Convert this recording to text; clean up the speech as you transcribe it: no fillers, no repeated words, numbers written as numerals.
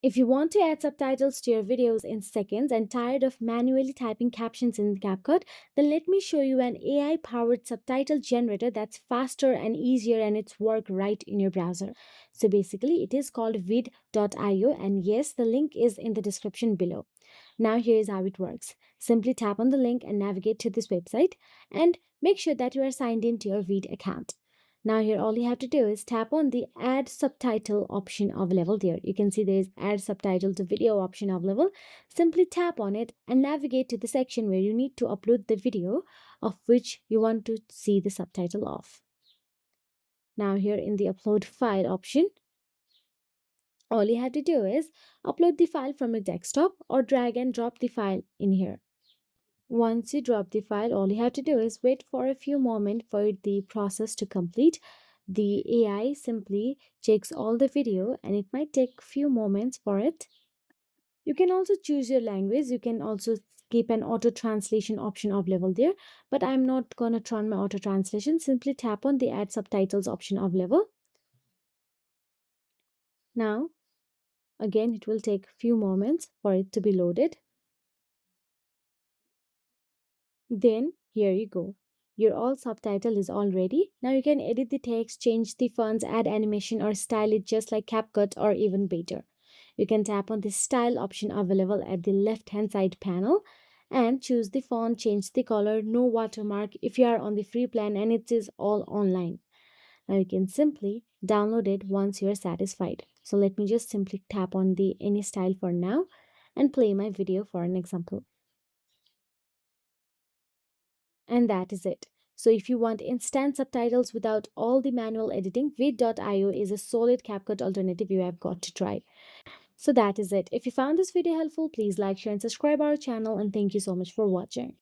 If you want to add subtitles to your videos in seconds and tired of manually typing captions in CapCut, then let me show you an AI powered subtitle generator that's faster and easier and it's work right in your browser. So basically it is called vid.io, and yes, the link is in the description below. Now here is how it works. Simply tap on the link and navigate to this website and make sure that you are signed in to your Vid account. Now here all you have to do is tap on the add subtitle option available there. You can see there is add subtitle to video option available. Simply tap on it and navigate to the section where you need to upload the video of which you want to see the subtitle of. Now here in the upload file option, all you have to do is upload the file from your desktop or drag and drop the file in here. Once you drop the file, all you have to do is wait for a few moments for the process to complete. The AI simply checks all the video and it might take few moments for it. You can also choose your language. You can also keep an auto translation option available there, but I'm not gonna turn my auto translation. Simply tap on the add subtitles option available. Now, again, it will take few moments for it to be loaded. Then here you go. Your all subtitle is all ready. Now you can edit the text, change the fonts, add animation or style it just like CapCut or even better. You can tap on the style option available at the left hand side panel and choose the font, change the color, no watermark if you are on the free plan and it is all online. Now you can simply download it once you are satisfied. So let me just simply tap on the any style for now and play my video for an example. And that is it. So if you want instant subtitles without all the manual editing, vid.io is a solid CapCut alternative you have got to try. So that is it. If you found this video helpful, please like, share and subscribe our channel, and thank you so much for watching.